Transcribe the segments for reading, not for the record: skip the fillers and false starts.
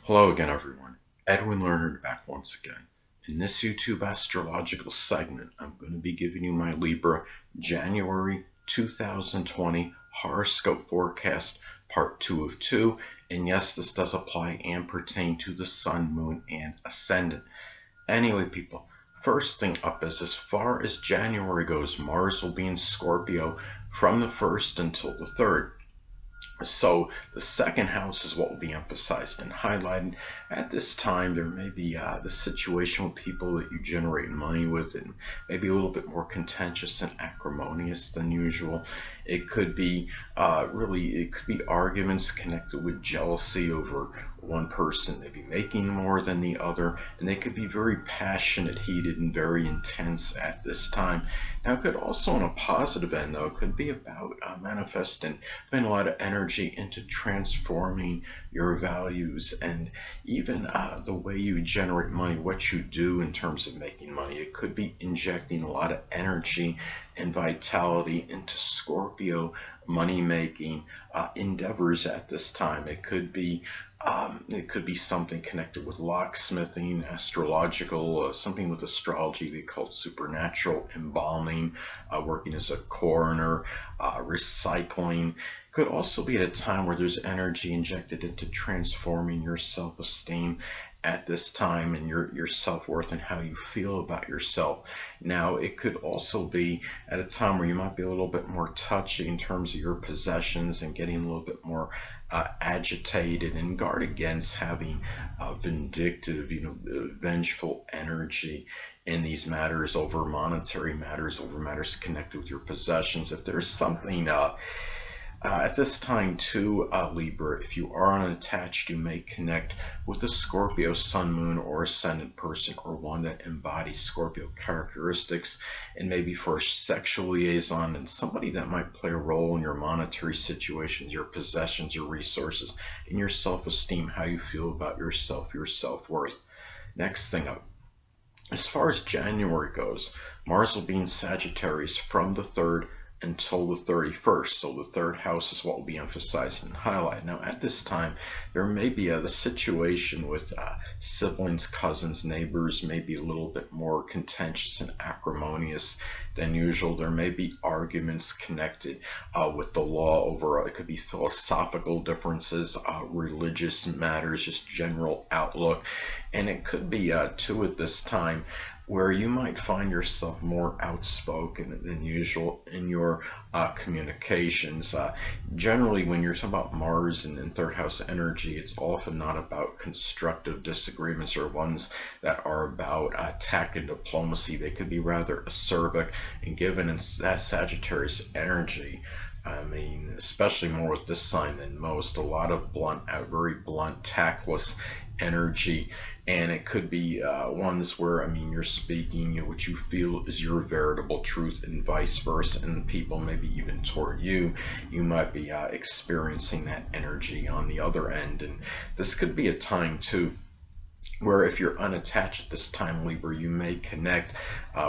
Hello again, everyone. Edwin Learnard back once again. In this YouTube astrological segment, I'm going to be giving you my Libra January 2020 horoscope forecast, part 2 of 2. And yes, this does apply and pertain to the sun, moon, and ascendant. Anyway, people, first thing up is as far as January goes, Mars will be in Scorpio from the 1st until the 3rd. So the second house is what will be emphasized and highlighted. At this time, there may be the situation with people that you generate money with, and maybe a little bit more contentious and acrimonious than usual. It could be arguments connected with jealousy over one person maybe making more than the other, and they could be very passionate, heated, and very intense at this time. Now, it could also, on a positive end, though, it could be about manifesting, putting a lot of energy into transforming your values and even the way you generate money, what you do in terms of making money. It could be injecting a lot of energy and vitality into Scorpio money-making endeavors at this time. It could be something connected with locksmithing, astrological, something with astrology they call supernatural, embalming, working as a coroner, recycling. Could also be at a time where there's energy injected into transforming your self-esteem at this time, and your self-worth and how you feel about yourself. Now, it could also be at a time where you might be a little bit more touchy in terms of your possessions and getting a little bit more agitated and guard against having vindictive, vengeful energy in these matters over monetary matters, over matters connected with your possessions. If there's something at this time too, Libra, if you are unattached, you may connect with a Scorpio sun, moon, or ascendant person, or one that embodies Scorpio characteristics, and maybe for a sexual liaison, and somebody that might play a role in your monetary situations, your possessions, your resources, and your self-esteem, how you feel about yourself, your self-worth. Next thing up, as far as January goes, Mars will be in Sagittarius from the 3rd until the 31st. So the 3rd house is what will be emphasized and highlighted. Now, at this time, there may be the situation with siblings, cousins, neighbors, may be a little bit more contentious and acrimonious than usual. There may be arguments connected with the law over, it could be philosophical differences, religious matters, just general outlook. And it could be, too, at this time, where you might find yourself more outspoken than usual in your communications. Generally, when you're talking about Mars and 3rd house energy, it's often not about constructive disagreements or ones that are about tact and diplomacy. They could be rather acerbic, and given that Sagittarius energy, I mean, especially more with this sign than most, a lot of very blunt, tactless energy. And it could be ones where, you're speaking what you feel is your veritable truth, and vice versa, and people maybe even toward you might be experiencing that energy on the other end. And this could be a time too where, if you're unattached at this time, Libra, you may connect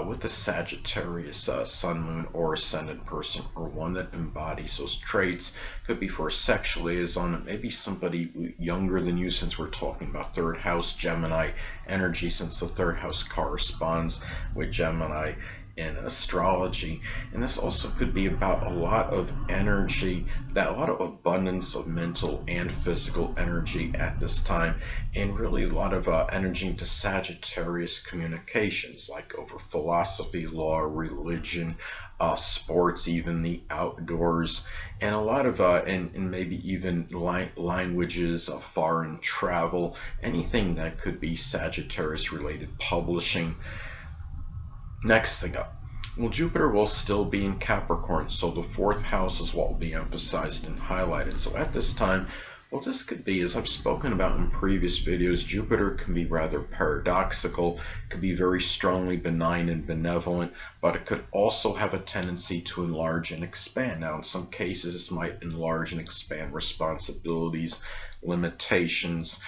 with the Sagittarius sun, moon, or ascendant person, or one that embodies those traits. Could be for a sexual liaison. It may be somebody younger than you, since we're talking about 3rd house Gemini energy, since the 3rd house corresponds with Gemini in astrology. And this also could be about a lot of energy, a lot of abundance of mental and physical energy at this time, and really a lot of energy into Sagittarius communications, like over philosophy, law, religion, sports, even the outdoors, and a lot of and maybe even languages, foreign travel, anything that could be Sagittarius related, publishing. Next thing up, well, Jupiter will still be in Capricorn, so the 4th house is what will be emphasized and highlighted. So at this time, well, this could be, as I've spoken about in previous videos, Jupiter can be rather paradoxical, could be very strongly benign and benevolent, but it could also have a tendency to enlarge and expand. Now, in some cases, this might enlarge and expand responsibilities, limitations,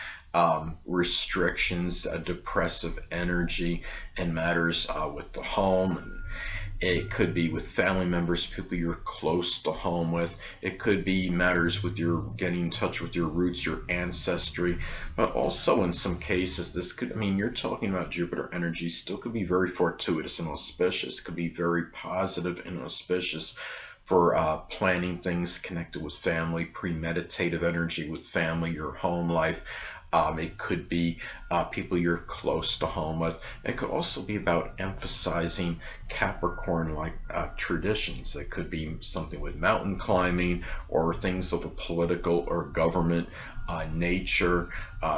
restrictions, depressive energy, and matters with the home It could be with family members, people you're close to home with. It could be matters with your getting in touch with your roots, your ancestry. But also in some cases, this could, I mean, you're talking about Jupiter energy, still could be very fortuitous and auspicious, could be very positive and auspicious for planning things connected with family, premeditative energy with family, your home life. It could be people you're close to home with. It could also be about emphasizing Capricorn-like traditions. It could be something with mountain climbing or things of a political or government nature,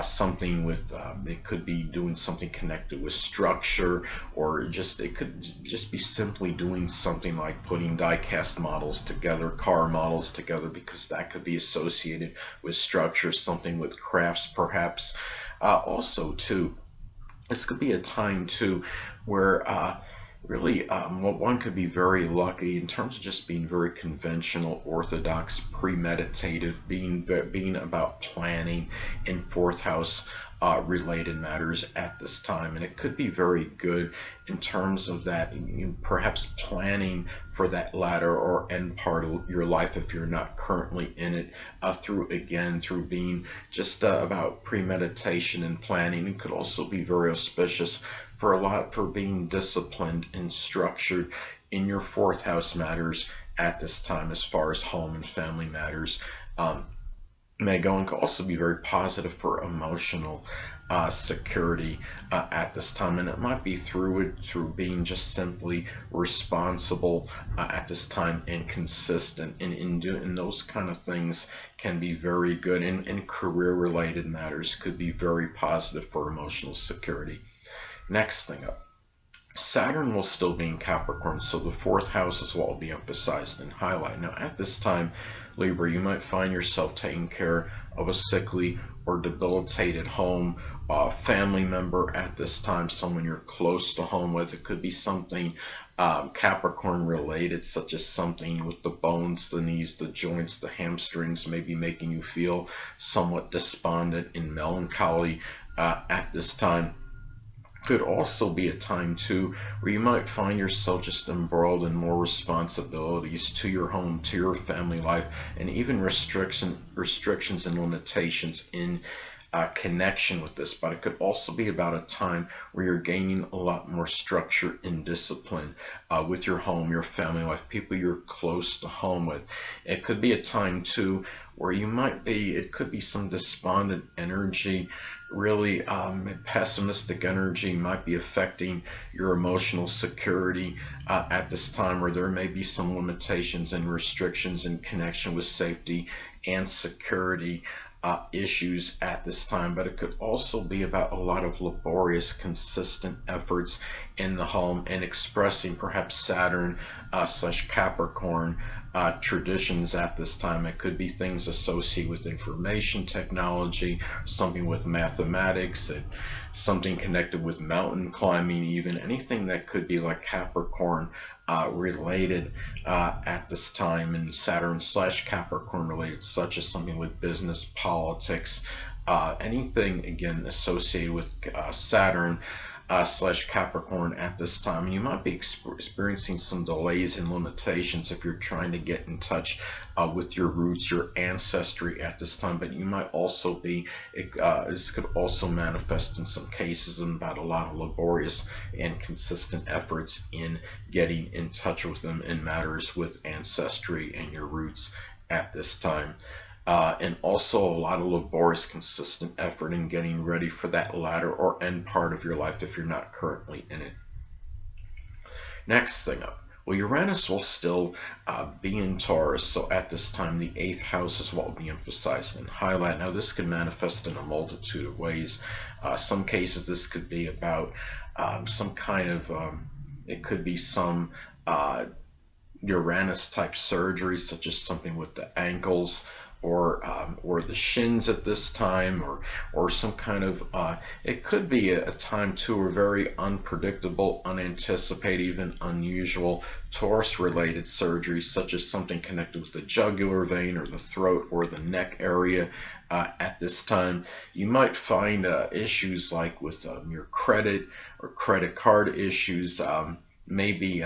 something with, it could be doing something connected with structure, or just it could just be simply doing something like putting die-cast models together, car models together, because that could be associated with structure, something with crafts perhaps. Also too, this could be a time too where really one could be very lucky in terms of just being very conventional, orthodox, premeditative, being about planning in fourth house related matters at this time. And it could be very good in terms of that, perhaps planning for that latter or end part of your life if you're not currently in it, through being just about premeditation and planning. It could also be very auspicious for being disciplined and structured in your fourth house matters at this time, as far as home and family matters. May go and could also be very positive for emotional security at this time, and it might be through being just simply responsible at this time and consistent, and in those kind of things can be very good, and career related matters could be very positive for emotional security. Next thing up, Saturn will still be in Capricorn, so the fourth house is what will be emphasized and highlighted. Now, at this time, Libra, you might find yourself taking care of a sickly or debilitated home, family member at this time, someone you're close to home with. It could be something Capricorn related, such as something with the bones, the knees, the joints, the hamstrings, maybe making you feel somewhat despondent and melancholy at this time. Could also be a time too where you might find yourself just embroiled in more responsibilities to your home, to your family life, and even restrictions and limitations in connection with this. But it could also be about a time where you're gaining a lot more structure and discipline with your home, your family life, people you're close to home with. It could be a time too where it could be some despondent energy, really pessimistic energy might be affecting your emotional security at this time, where there may be some limitations and restrictions in connection with safety and security issues at this time. But it could also be about a lot of laborious, consistent efforts in the home and expressing perhaps Saturn slash Capricorn traditions at this time. It could be things associated with information technology, something with mathematics, something connected with mountain climbing, even anything that could be like Capricorn related at this time, and Saturn slash Capricorn related, such as something with business, politics, anything again associated with Saturn slash Capricorn at this time. And you might be experiencing some delays and limitations if you're trying to get in touch with your roots, your ancestry at this time. But you might also be, this could also manifest in some cases about a lot of laborious and consistent efforts in getting in touch with them in matters with ancestry and your roots at this time. And also a lot of laborious, consistent effort in getting ready for that latter or end part of your life if you're not currently in it. Next thing up, well, Uranus will still be in Taurus, so at this time the 8th house is what will be emphasized and highlighted. Now, this can manifest in a multitude of ways. Some cases this could be about some kind of, it could be some Uranus type surgery, such as something with the ankles, or the shins at this time, or some kind of it could be a time too where very unpredictable, unanticipated, even unusual Taurus related surgeries, such as something connected with the jugular vein or the throat or the neck area. At this time, you might find issues like with your credit or credit card issues, maybe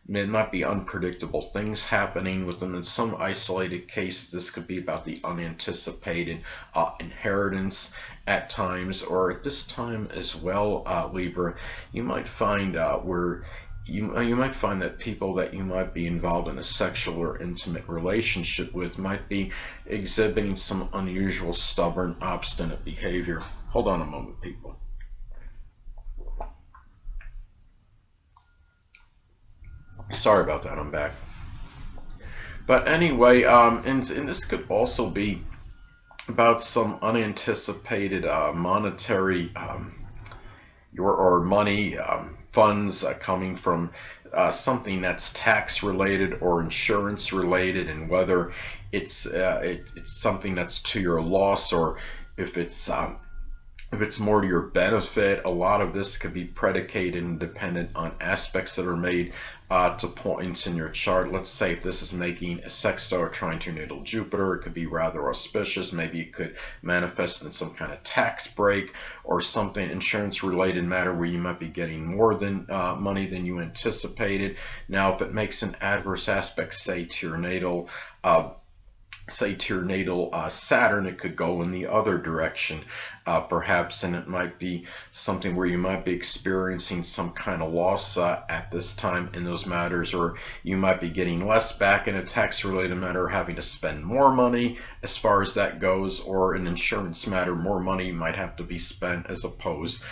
It might be unpredictable things happening with them. In some isolated cases, this could be about the unanticipated inheritance at times, or at this time as well, Libra, you might find where you might find that people that you might be involved in a sexual or intimate relationship with might be exhibiting some unusual, stubborn, obstinate behavior. Hold on a moment, people. Sorry about that, I'm back. But anyway, and this could also be about some unanticipated monetary or money funds coming from something that's tax related or insurance related, and whether it's something that's to your loss or if it's if it's more to your benefit. A lot of this could be predicated and dependent on aspects that are made to points in your chart. Let's say if this is making a sextile or trine to your natal Jupiter, it could be rather auspicious. Maybe it could manifest in some kind of tax break or something insurance related matter where you might be getting more than money than you anticipated. Now, if it makes an adverse aspect, say to your natal Saturn, it could go in the other direction, perhaps, and it might be something where you might be experiencing some kind of loss at this time in those matters, or you might be getting less back in a tax-related matter, having to spend more money as far as that goes, or an insurance matter, more money might have to be spent as opposed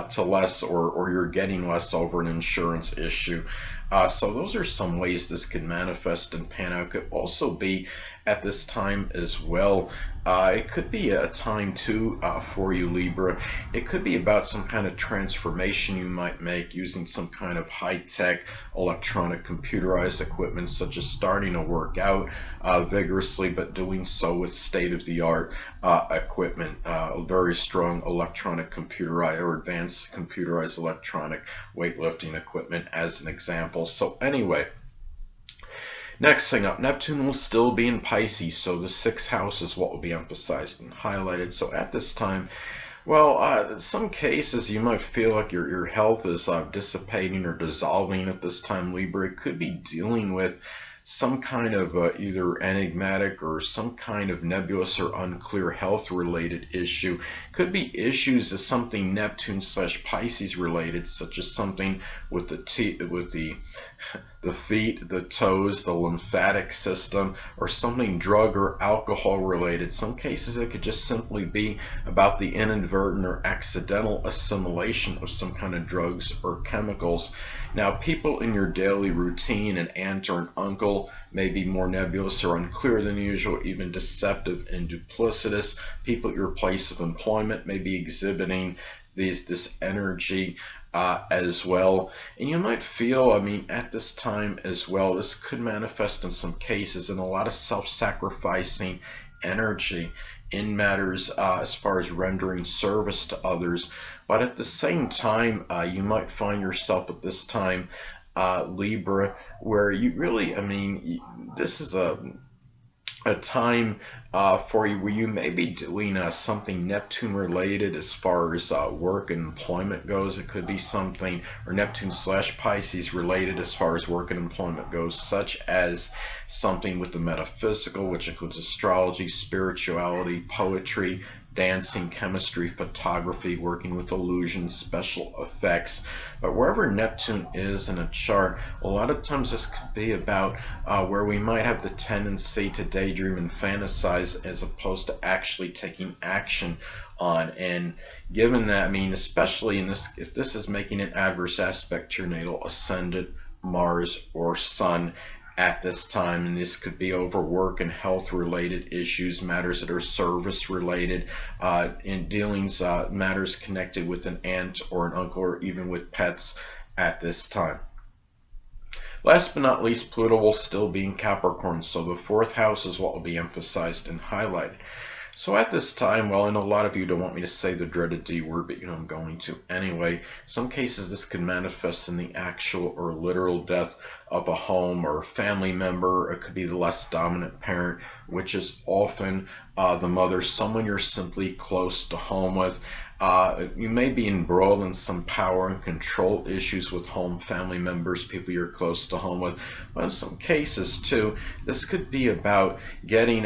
to less, or you're getting less over an insurance issue. So those are some ways this could manifest and pan out. It could also be at this time as well. It could be a time too for you, Libra. It could be about some kind of transformation you might make using some kind of high-tech electronic computerized equipment, such as starting to work out vigorously, but doing so with state-of-the-art equipment, very strong electronic computerized or advanced computerized electronic weightlifting equipment as an example. So anyway, next thing up, Neptune will still be in Pisces, so the sixth house is what will be emphasized and highlighted. So at this time, well, in some cases you might feel like your health is dissipating or dissolving at this time, Libra. It could be dealing with some kind of either enigmatic or some kind of nebulous or unclear health related issue. Could be issues of something Neptune / Pisces related, such as something with the feet, the toes, the lymphatic system, or something drug or alcohol related. Some cases it could just simply be about the inadvertent or accidental assimilation of some kind of drugs or chemicals. Now, people in your daily routine, an aunt or an uncle, may be more nebulous or unclear than usual, even deceptive and duplicitous. People at your place of employment may be exhibiting this energy as well. And you might feel, at this time as well, this could manifest in some cases in a lot of self-sacrificing energy in matters as far as rendering service to others. But at the same time, you might find yourself at this time, Libra, where you really, this is a time for you where you may be doing something Neptune related as far as work and employment goes. It could be something, or Neptune / Pisces related as far as work and employment goes, such as something with the metaphysical, which includes astrology, spirituality, poetry, dancing, chemistry, photography, working with illusions, special effects. But wherever Neptune is in a chart, a lot of times this could be about where we might have the tendency to daydream and fantasize as opposed to actually taking action on. And given that, especially in this, if this is making an adverse aspect to your natal ascendant, Mars, or Sun at this time, and this could be over work and health related issues, matters that are service related, in dealings, matters connected with an aunt or an uncle, or even with pets at this time. Last but not least, Pluto will still be in Capricorn, so the fourth house is what will be emphasized and highlighted. So at this time, well, I know a lot of you don't want me to say the dreaded D word, but I'm going to anyway. Some cases this can manifest in the actual or literal death of a home or family member. It could be the less dominant parent, which is often the mother, someone you're simply close to home with. You may be embroiled in some power and control issues with home family members, people you're close to home with. But in some cases too, this could be about getting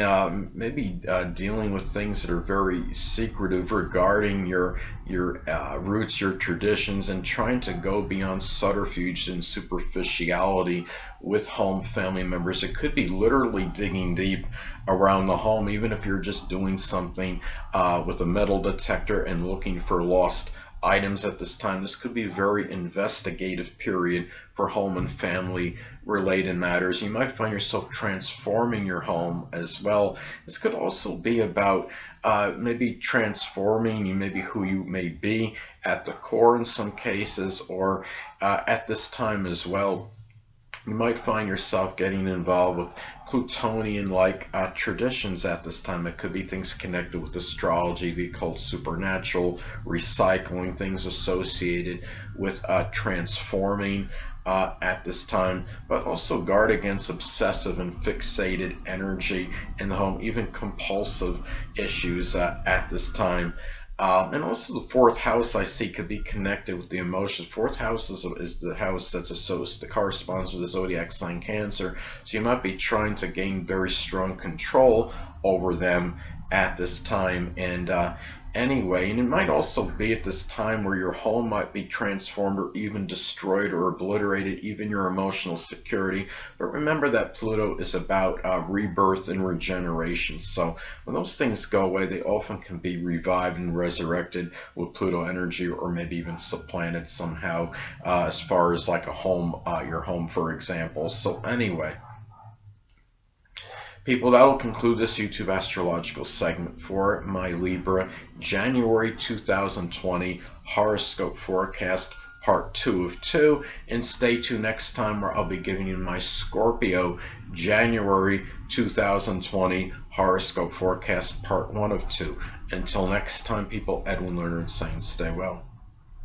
maybe dealing with things that are very secretive regarding your roots, your traditions, and trying to go beyond subterfuge and superficiality with home family members. It could be literally digging deep around the home, even if you're just doing something with a metal detector and looking for lost items at this time. This could be a very investigative period for home and family related matters. You might find yourself transforming your home as well. This could also be about maybe transforming you, maybe who you may be at the core in some cases, or at this time as well. You might find yourself getting involved with Plutonian-like traditions at this time. It could be things connected with astrology, the occult, supernatural, recycling, things associated with transforming at this time, but also guard against obsessive and fixated energy in the home, even compulsive issues at this time. And also the fourth house I see could be connected with the emotions. Fourth house is the house that's associated, that corresponds with the zodiac sign Cancer. So you might be trying to gain very strong control over them at this time. And anyway, and it might also be at this time where your home might be transformed or even destroyed or obliterated, even your emotional security. But remember that Pluto is about rebirth and regeneration. So when those things go away, they often can be revived and resurrected with Pluto energy, or maybe even supplanted somehow, as far as like a home, your home, for example. So anyway, people, that will conclude this YouTube astrological segment for my Libra January 2020 horoscope forecast, part 2 of 2. And stay tuned next time, where I'll be giving you my Scorpio January 2020 horoscope forecast, part 1 of 2. Until next time, people, Edwin Learnard saying stay well.